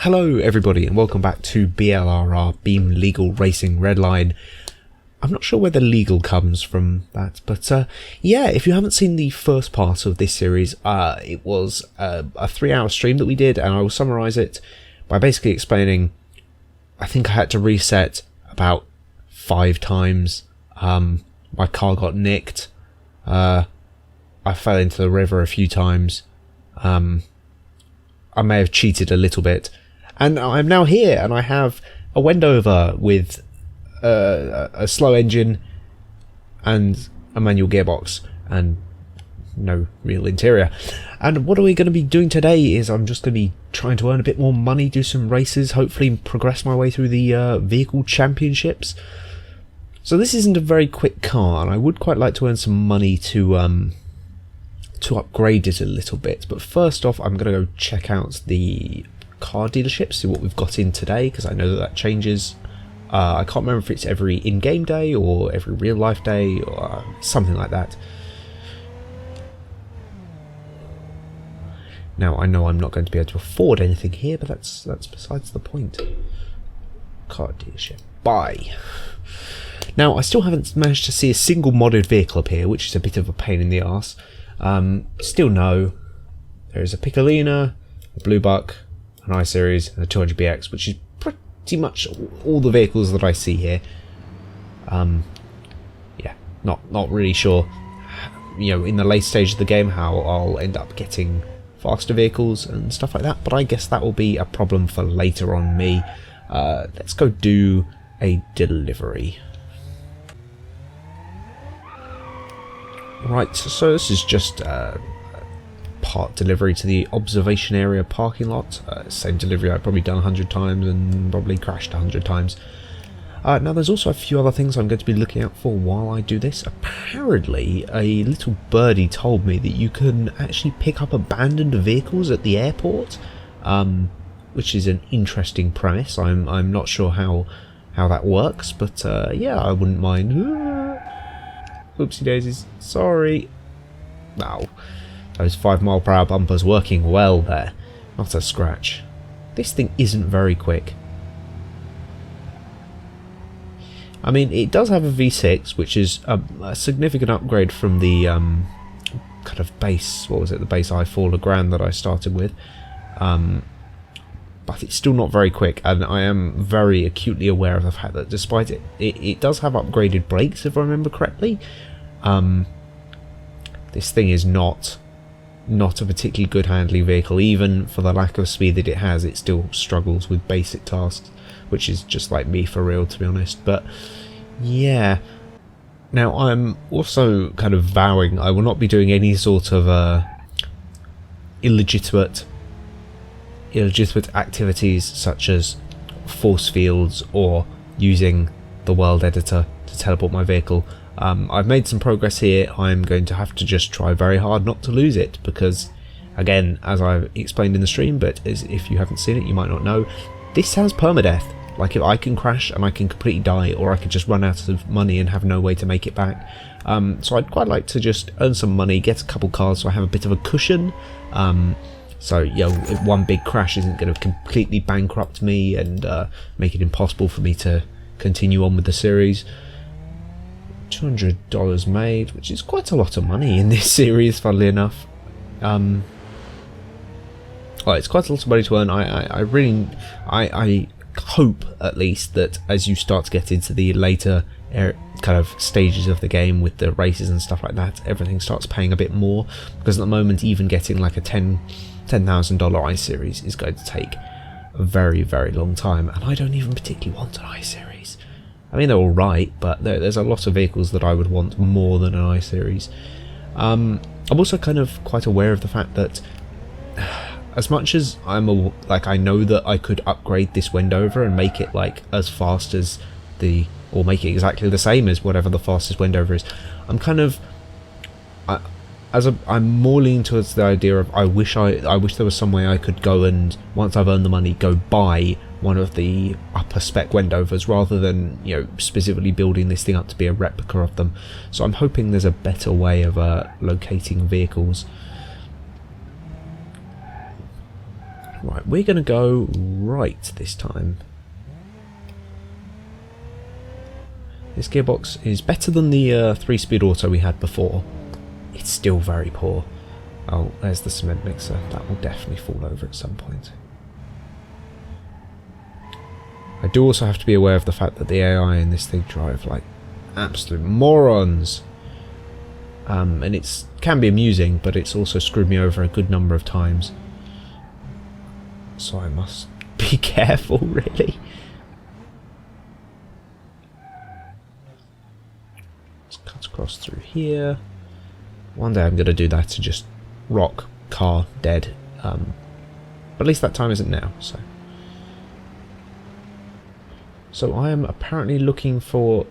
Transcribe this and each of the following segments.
Hello everybody and welcome back to BLRR, Beam Legal Racing Redline. I'm not sure where the legal comes from that, but yeah, if you haven't seen the first part of this series, it was a 3-hour stream that we did, and I will summarise it by basically explaining, I think I had to reset about 5 times, my car got nicked, I fell into the river a few times, I may have cheated a little bit, and I'm now here and I have a Wendover with a slow engine and a manual gearbox and no real interior. And what are we going to be doing today is I'm just going to be trying to earn a bit more money, do some races, hopefully progress my way through the vehicle championships. So this isn't a very quick car, and I would quite like to earn some money to upgrade it a little bit. But first off, I'm going to go check out the car dealership, see what we've got in today, because I know that changes. I can't remember if it's every in-game day or every real-life day or something like that. Now, I know I'm not going to be able to afford anything here, but that's besides the point. Car dealership. Buy. Now, I still haven't managed to see a single modded vehicle appear, which is a bit of a pain in the arse. Still no. There is a Piccolina, a Blue Buck, an I-Series, and a 200BX, which is pretty much all the vehicles that I see here. Yeah, not really sure, you know, in the late stage of the game how I'll end up getting faster vehicles and stuff like that, but I guess that will be a problem for later on me. Let's go do a delivery. Right, so this is just part delivery to the observation area parking lot. Same delivery I've probably done 100 times and probably crashed 100 times. Now there's also a few other things I'm going to be looking out for while I do this. Apparently a little birdie told me that you can actually pick up abandoned vehicles at the airport, which is an interesting premise. I'm not sure how that works, but yeah, I wouldn't mind. Oopsie daisies, sorry. Wow, those 5-mile-per-hour bumpers working well there. Not a scratch. This thing isn't very quick. I mean, it does have a V6, which is a significant upgrade from the kind of base, what was it, the base i4 Legrand that I started with. But it's still not very quick, and I am very acutely aware of the fact that despite it does have upgraded brakes, if I remember correctly. This thing is not a particularly good handling vehicle. Even for the lack of speed that it has, it still struggles with basic tasks, which is just like me for real, to be honest. But yeah, now I'm also kind of vowing I will not be doing any sort of illegitimate activities such as force fields or using the world editor to teleport my vehicle. I've made some progress here. I'm going to have to just try very hard not to lose it, because again, as I've explained in the stream, but if you haven't seen it you might not know, this has permadeath. Like, if I can crash and I can completely die, or I could just run out of money and have no way to make it back. So I'd quite like to just earn some money, get a couple cars so I have a bit of a cushion. So, you know, if one big crash isn't going to completely bankrupt me and make it impossible for me to continue on with the series. $200 made, which is quite a lot of money in this series, funnily enough. Well, it's quite a lot of money to earn. I hope, at least, that as you start to get into the later kind of stages of the game with the races and stuff like that, everything starts paying a bit more, because at the moment even getting like a $10,000 I-Series is going to take a very, very long time, and I don't even particularly want an I-Series. I mean, they're alright, but there's a lot of vehicles that I would want more than an I-Series. I'm also kind of quite aware of the fact that as much as I know that I could upgrade this Wendover and make it like as fast as or make it exactly the same as whatever the fastest Wendover is, I'm kind of, I'm more leaning towards the idea of I wish there was some way I could go and, once I've earned the money, go buy one of the upper spec Wendovers, rather than, you know, specifically building this thing up to be a replica of them. So I'm hoping there's a better way of locating vehicles. Right, we're going to go right this time. This gearbox is better than the 3-speed auto we had before. It's still very poor. Oh, there's the cement mixer. That will definitely fall over at some point. I do also have to be aware of the fact that the AI in this thing drive like absolute morons. And it can be amusing, but it's also screwed me over a good number of times. So I must be careful, really. Let's cut across through here. One day I'm going to do that to just rock, car, dead. But at least that time isn't now, so. So I am apparently looking for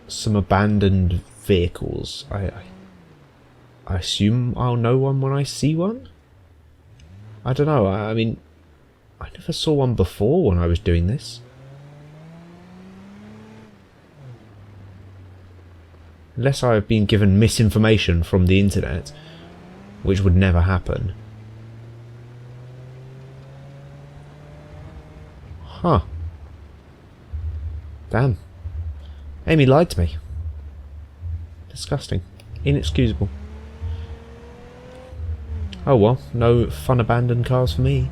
some abandoned vehicles. I assume I'll know one when I see one? I don't know, I mean, I never saw one before when I was doing this. Unless I have been given misinformation from the internet, which would never happen. Huh. Damn. Amy lied to me. Disgusting. Inexcusable. Oh well, no fun abandoned cars for me.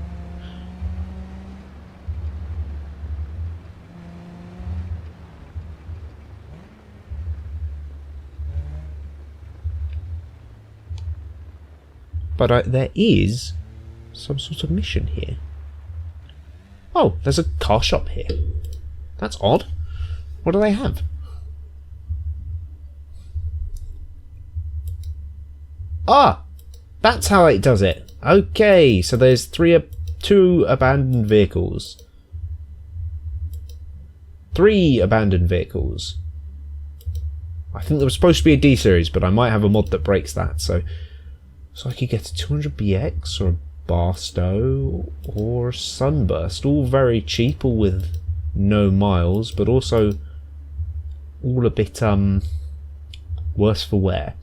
But there is some sort of mission here. Oh, there's a car shop here. That's odd. What do they have? Ah! That's how it does it. Okay, so there's two abandoned vehicles. 3 abandoned vehicles. I think there was supposed to be a D series, but I might have a mod that breaks that, so I could get a 200BX or a Barstow or a Sunburst. All very cheap, all with no miles, but also all a bit worse for wear.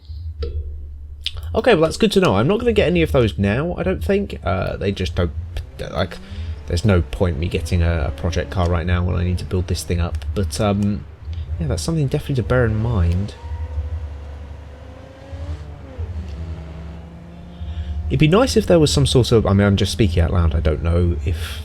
Okay, well that's good to know. I'm not going to get any of those now, I don't think. They just don't, like, there's no point me getting a project car right now when I need to build this thing up. But yeah, that's something definitely to bear in mind. It'd be nice if there was some sort of, I mean, I'm just speaking out loud, I don't know if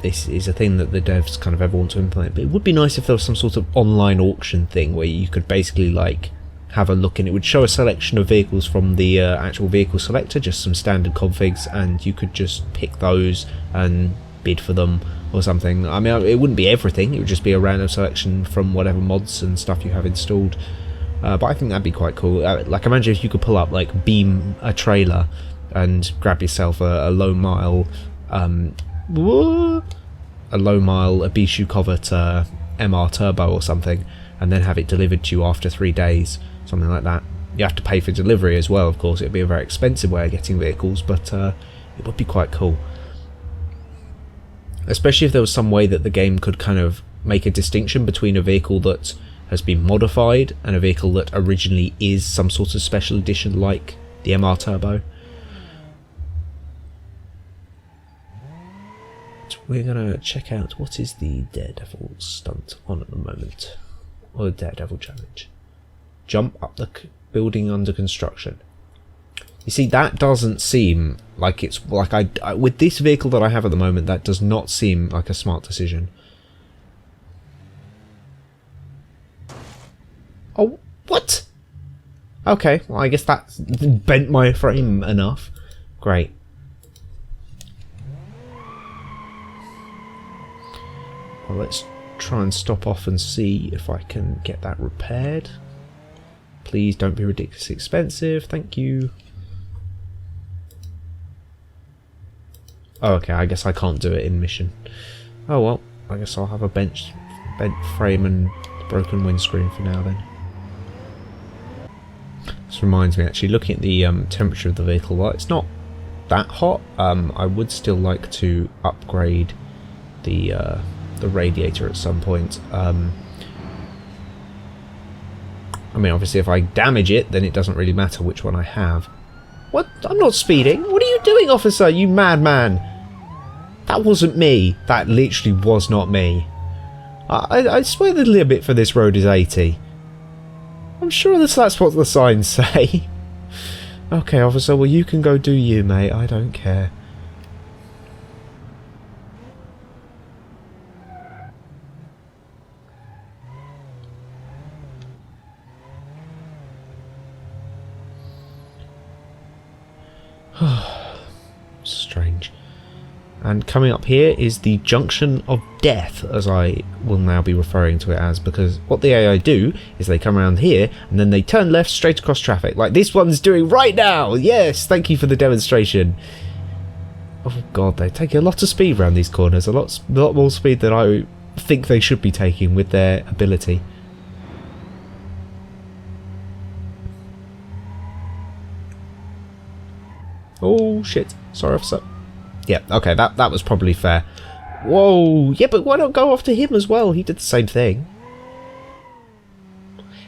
this is a thing that the devs kind of ever want to implement, but it would be nice if there was some sort of online auction thing where you could basically like have a look and it would show a selection of vehicles from the actual vehicle selector, just some standard configs, and you could just pick those and bid for them or something. I mean, it wouldn't be everything, it would just be a random selection from whatever mods and stuff you have installed. But I think that'd be quite cool. Like, imagine if you could pull up, like, beam a trailer and grab yourself a low mile, Ibishu Covert MR Turbo or something, and then have it delivered to you after 3 days, something like that. You have to pay for delivery as well, of course. It'd be a very expensive way of getting vehicles, but it would be quite cool. Especially if there was some way that the game could kind of make a distinction between a vehicle that has been modified and a vehicle that originally is some sort of special edition like the MR Turbo. So we're going to check out what is the Daredevil stunt on at the moment, or the Daredevil challenge. Jump up the building under construction. You see, that doesn't seem like it's like I with this vehicle that I have at the moment, that does not seem like a smart decision. Oh, what? Okay, well I guess that bent my frame enough. Great. Well, let's try and stop off and see if I can get that repaired. Please don't be ridiculously expensive, thank you. Oh, okay, I guess I can't do it in mission. Oh well, I guess I'll have a bent frame and broken windscreen for now then. This reminds me, actually, looking at the temperature of the vehicle, well, it's not that hot. I would still like to upgrade the radiator at some point. I mean, obviously, if I damage it, then it doesn't really matter which one I have. What? I'm not speeding. What are you doing, officer? You madman! That wasn't me. That literally was not me. I swear the limit for this road is 80. I'm sure that's what the signs say. Okay, officer, well you can go do you, mate. I don't care. Strange. And coming up here is the junction of death, as I will now be referring to it as, because what the AI do is they come around here and then they turn left straight across traffic, like this one's doing right now. Yes, thank you for the demonstration. Oh god, they take a lot of speed around these corners, a lot more speed than I think they should be taking with their ability. Oh shit, sorry officer. Yeah, okay, that was probably fair. Whoa, yeah, but why not go after him as well? He did the same thing.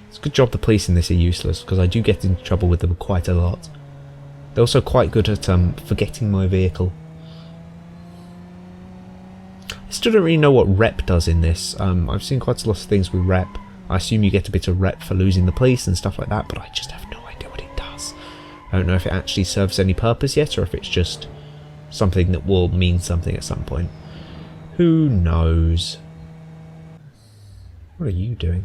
It's a good job the police in this are useless, because I do get into trouble with them quite a lot. They're also quite good at forgetting my vehicle. I still don't really know what rep does in this. I've seen quite a lot of things with rep. I assume you get a bit of rep for losing the police and stuff like that, but I just have no idea what it does. I don't know if it actually serves any purpose yet, or if it's just something that will mean something at some point. Who knows? What are you doing?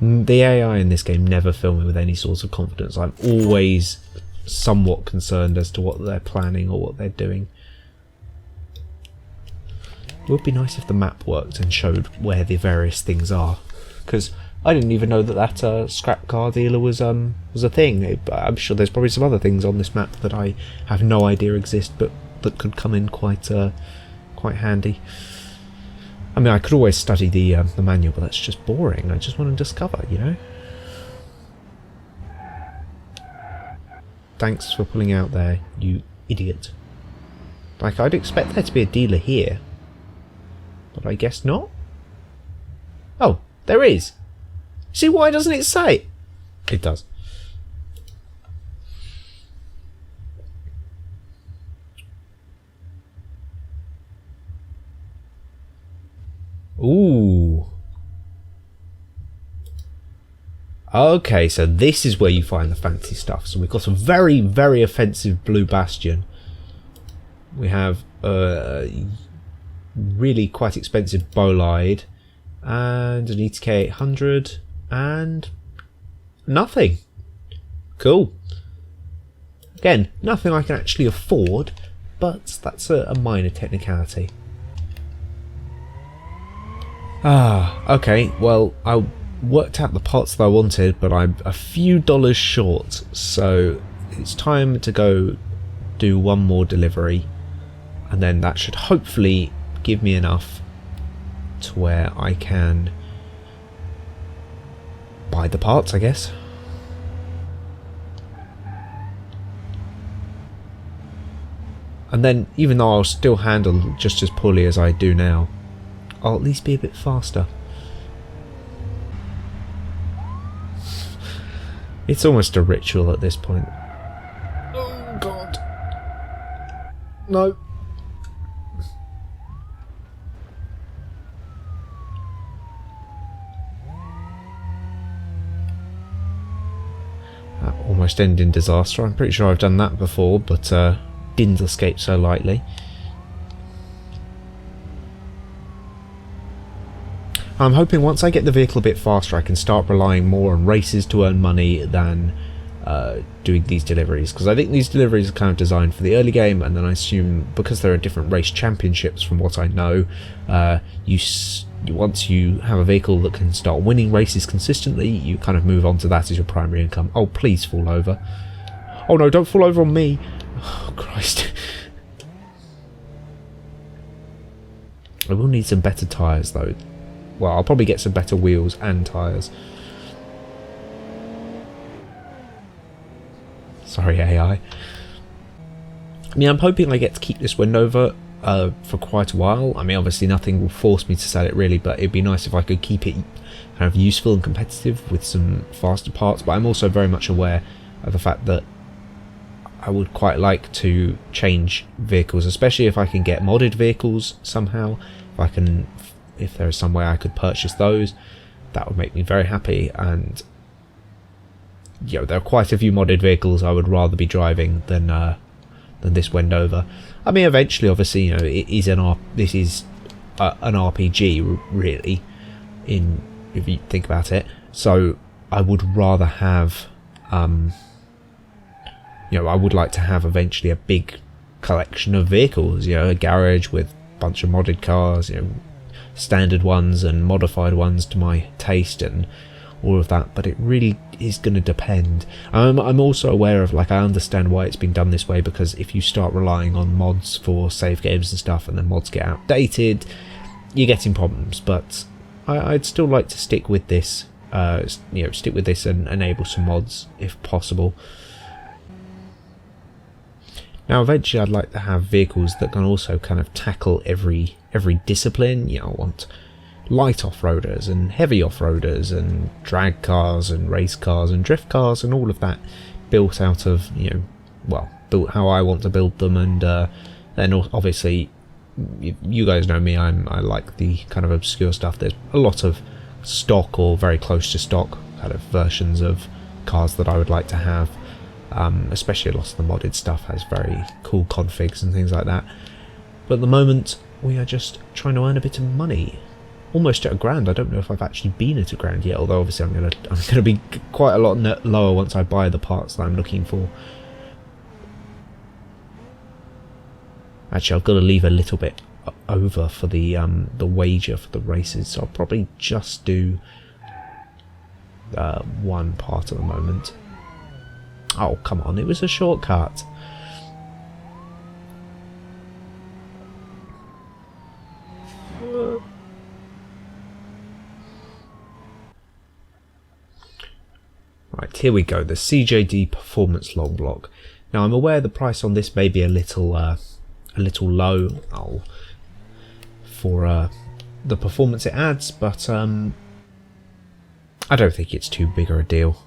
The AI in this game never fill me with any sort of confidence. I'm always somewhat concerned as to what they're planning or what they're doing. It would be nice if the map worked and showed where the various things are, because I didn't even know that scrap car dealer was a thing. I'm sure there's probably some other things on this map that I have no idea exist, but that could come in quite handy. I mean, I could always study the manual, but that's just boring. I just want to discover, you know. Thanks for pulling out there, you idiot. Like, I'd expect there to be a dealer here, but I guess not. Oh, there is. See, why doesn't it say? It does. Ooh. Okay, so this is where you find the fancy stuff. So we've got a very, very offensive blue bastion. We have really quite expensive bolide and an ETK 800. And nothing. Cool. Again, nothing I can actually afford, but that's a minor technicality. Okay, well, I worked out the parts that I wanted, but I'm a few dollars short, so it's time to go do one more delivery, and then that should hopefully give me enough to where I can buy the parts, I guess. And then, even though I'll still handle just as poorly as I do now, I'll at least be a bit faster. It's almost a ritual at this point. Oh god. No. Almost end in disaster. I'm pretty sure I've done that before, but didn't escape so lightly. I'm hoping once I get the vehicle a bit faster I can start relying more on races to earn money than doing these deliveries, because I think these deliveries are kind of designed for the early game, and then I assume because there are different race championships from what I know, once you have a vehicle that can start winning races consistently, you kind of move on to that as your primary income. Oh, please fall over. Oh no, don't fall over on me. Oh, Christ. I will need some better tyres though. Well, I'll probably get some better wheels and tyres. Sorry, AI. I mean, I'm hoping I get to keep this Wendover for quite a while. I mean, obviously nothing will force me to sell it really, but it'd be nice if I could keep it kind of useful and competitive with some faster parts. But I'm also very much aware of the fact that I would quite like to change vehicles, especially if I can get modded vehicles somehow. If there is some way I could purchase those, that would make me very happy. And there are quite a few modded vehicles I would rather be driving than this Wendover. I mean, eventually, obviously, this is an RPG really, if you think about it. So I would rather have, I would like to have eventually a big collection of vehicles. A garage with a bunch of modded cars, standard ones and modified ones to my taste and all of that. But it really is going to depend. I'm also aware of, I understand why it's been done this way, because if you start relying on mods for save games and stuff, and then mods get outdated, you're getting problems. But I'd still like to stick with this, and enable some mods if possible. Now, eventually, I'd like to have vehicles that can also kind of tackle every discipline. I want light off-roaders and heavy off-roaders and drag cars and race cars and drift cars and all of that, built out of built how I want to build them. And then obviously, you guys know me, I like the kind of obscure stuff. There's a lot of stock or very close to stock kind of versions of cars that I would like to have. Especially a lot of the modded stuff has very cool configs and things like that. But at the moment, we are just trying to earn a bit of money. Almost at £1,000. I don't know if I've actually been at £1,000 yet, although obviously I'm gonna be quite a lot lower once I buy the parts that I'm looking for. Actually, I've got to leave a little bit over for the wager for the races, so I'll probably just do one part at the moment. Oh, come on, it was a shortcut. Right, here we go, the CJD Performance Long Block. Now, I'm aware the price on this may be a little low for the performance it adds, but I don't think it's too big a deal.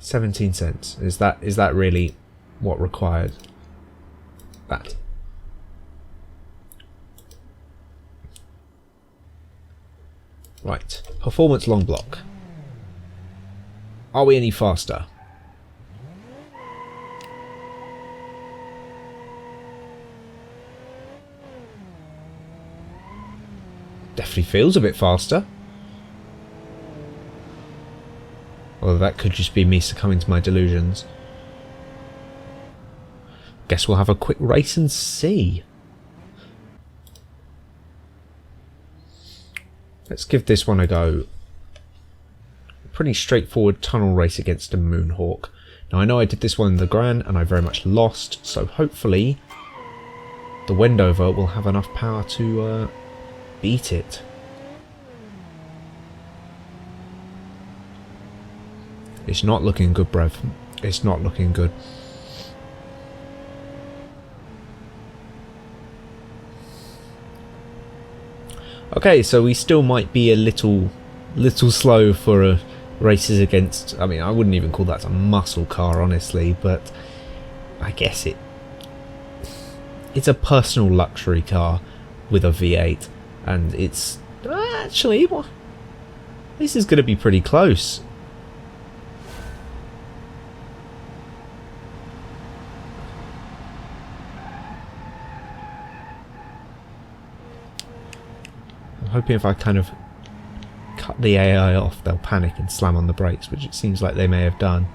$0.17. Is that really what required that? Right, performance long block. Are we any faster? Definitely feels a bit faster. Although that could just be me succumbing to my delusions. Guess we'll have a quick race and see. Let's give this one a go. Pretty straightforward tunnel race against a Moonhawk. Now, I know I did this one in the Gran and I very much lost, so hopefully the Wendover will have enough power to beat it. It's not looking good, bruv. It's not looking good. Okay, so we still might be a little slow for races against. I mean, I wouldn't even call that a muscle car, honestly, but I guess it's a personal luxury car with a V8, and it's actually this is going to be pretty close. Hoping if I kind of cut the AI off, they'll panic and slam on the brakes, which it seems like they may have done.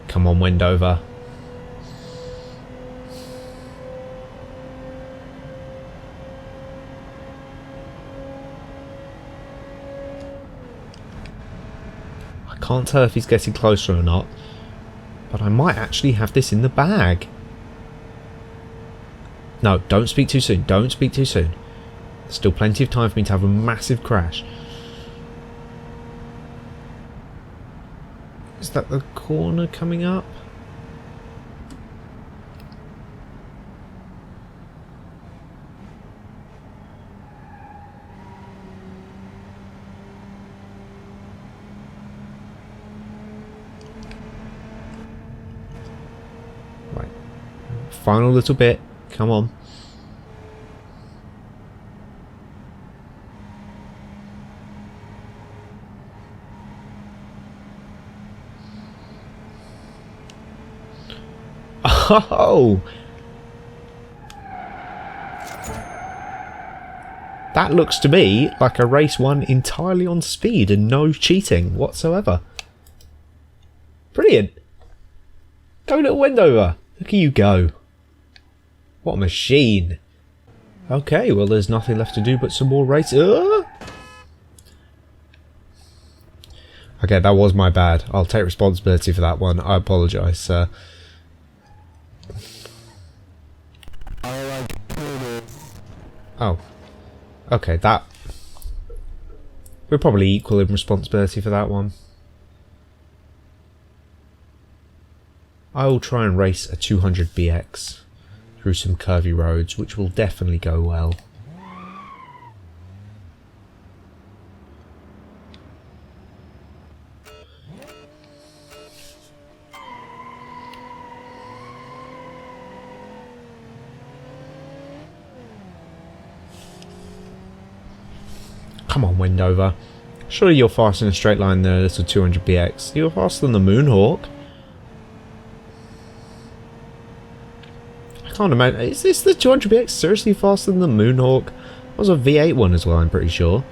Come on, Wendover. Can't tell if he's getting closer or not, but I might actually have this in the bag. No, don't speak too soon. Don't speak too soon. There's still plenty of time for me to have a massive crash. Is that the corner coming up? Right. Final little bit. Come on. Oh! That looks to me like a race won entirely on speed and no cheating whatsoever. Brilliant! Go little Wendover! Look at you go. What a machine. Okay, well there's nothing left to do but some more races. Okay, that was my bad. I'll take responsibility for that one. I apologise, sir. Oh. Okay, that... We're probably equal in responsibility for that one. I will try and race a 200 BX through some curvy roads, which will definitely go well. Come on, Wendover. Surely you're faster in a straight line than a little 200 BX. You're faster than the Moonhawk. I can't imagine. Is this the 200 BX seriously faster than the Moonhawk? That was a V8 one as well, I'm pretty sure.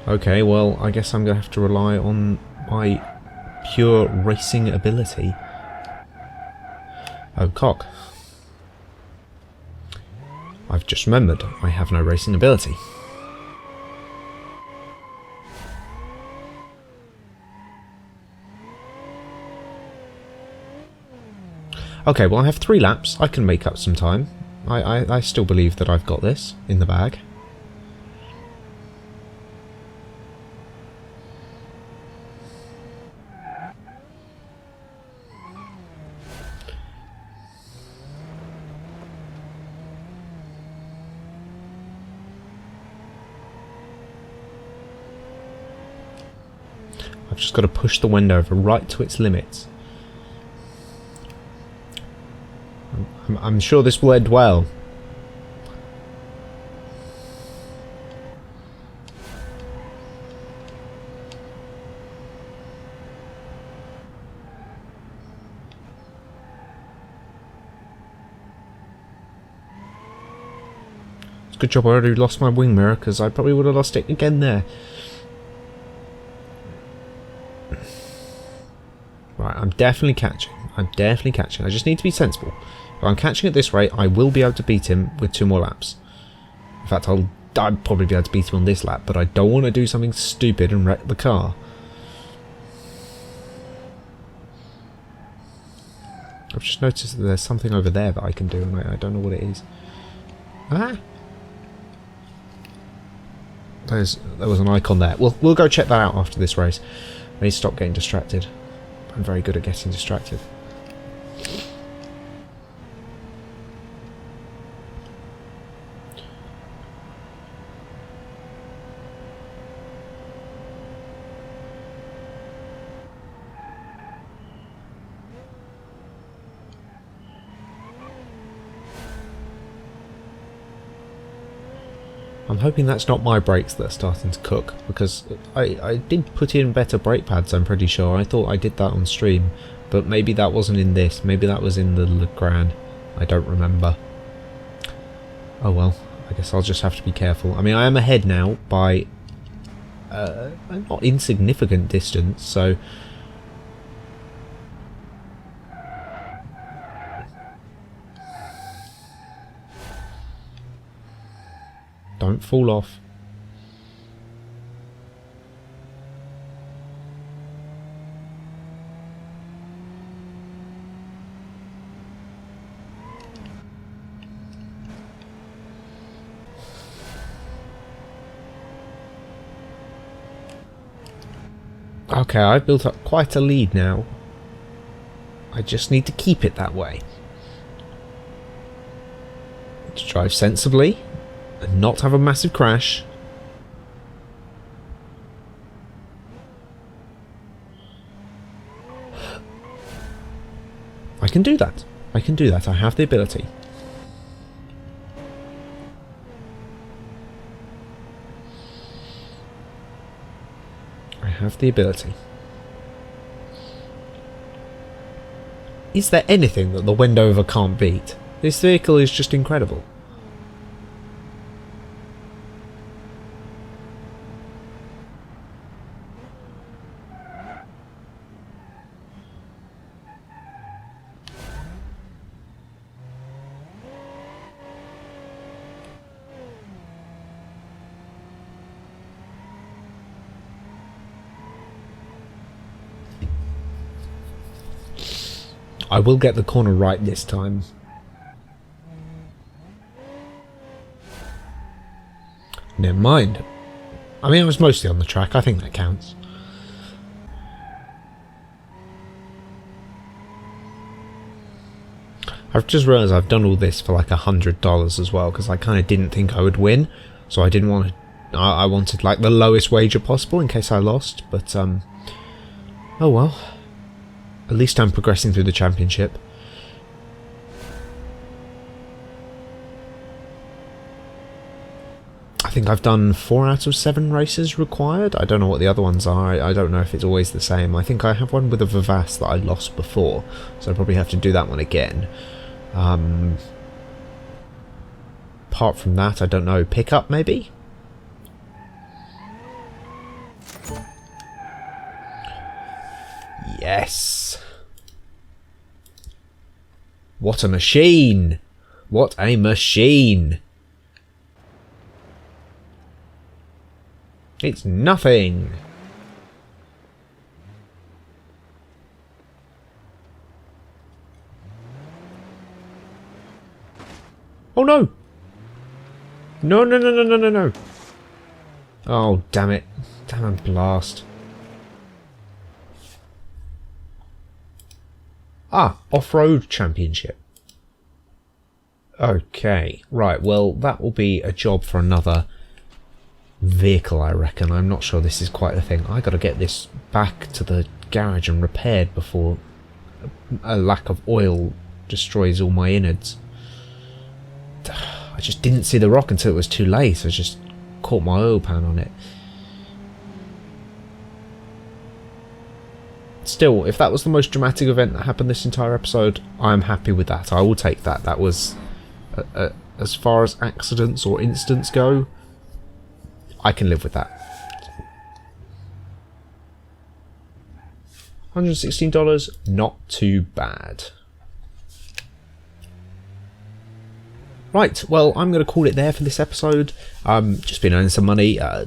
Okay, well, I guess I'm going to have to rely on my pure racing ability. Oh, cock. I've just remembered, I have no racing ability. Okay, well I have 3 laps, I can make up some time. I still believe that I've got this in the bag. I've just got to push the Wendover right to its limits. I'm sure this will end well. It's a good job I already lost my wing mirror, because I probably would have lost it again there. Right, I'm definitely catching. I'm definitely catching. I just need to be sensible. If I'm catching at this rate, I will be able to beat him with 2 more laps. In fact, I'd probably be able to beat him on this lap, but I don't want to do something stupid and wreck the car. I've just noticed that there's something over there that I can do, and I don't know what it is. Ah! There was an icon there. We'll go check that out after this race. I need to stop getting distracted. I'm very good at getting distracted. I'm hoping that's not my brakes that are starting to cook, because I did put in better brake pads, I'm pretty sure. I thought I did that on stream, but maybe that wasn't in this. Maybe that was in the Legrand. I don't remember. Oh well, I guess I'll just have to be careful. I mean, I am ahead now by a not insignificant distance, so... Don't fall off. Okay, I've built up quite a lead now. I just need to keep it that way. To drive sensibly and not have a massive crash. I can do that. I can do that. I have the ability. I have the ability. Is there anything that the Wendover can't beat? This vehicle is just incredible. I will get the corner right this time. Never mind. I mean, I was mostly on the track. I think that counts. I've just realised I've done all this for like $100 as well, because I kind of didn't think I would win, so I didn't want to. I wanted like the lowest wager possible in case I lost, but oh well. At least I'm progressing through the championship. I think I've done 4 out of 7 races required. I don't know what the other ones are. I don't know if it's always the same. I think I have one with a Vivace that I lost before, so I probably have to do that one again. Apart from that, I don't know. Pickup maybe? Yes! What a machine! What a machine! It's nothing! Oh no! No, no, no, no, no, no, no! Oh, damn it. Damn blast. Ah, off-road championship. Okay, right, well, that will be a job for another vehicle, I reckon. I'm not sure this is quite the thing. I gotta get this back to the garage and repaired before a lack of oil destroys all my innards. I just didn't see the rock until it was too late. I just caught my oil pan on it. Still, if that was the most dramatic event that happened this entire episode, I'm happy with that. I will take that. That was, as far as accidents or incidents go, I can live with that. $116, not too bad. Right, well, I'm going to call it there for this episode. Just been earning some money. Yeah,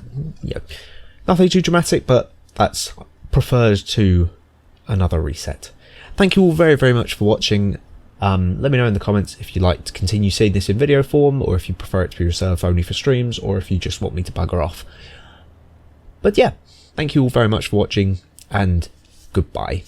nothing too dramatic, but that's preferred to another reset. Thank you all very, very much for watching. Let me know in the comments if you'd like to continue seeing this in video form, or if you prefer it to be reserved only for streams, or if you just want me to bugger off. But yeah, thank you all very much for watching, and goodbye.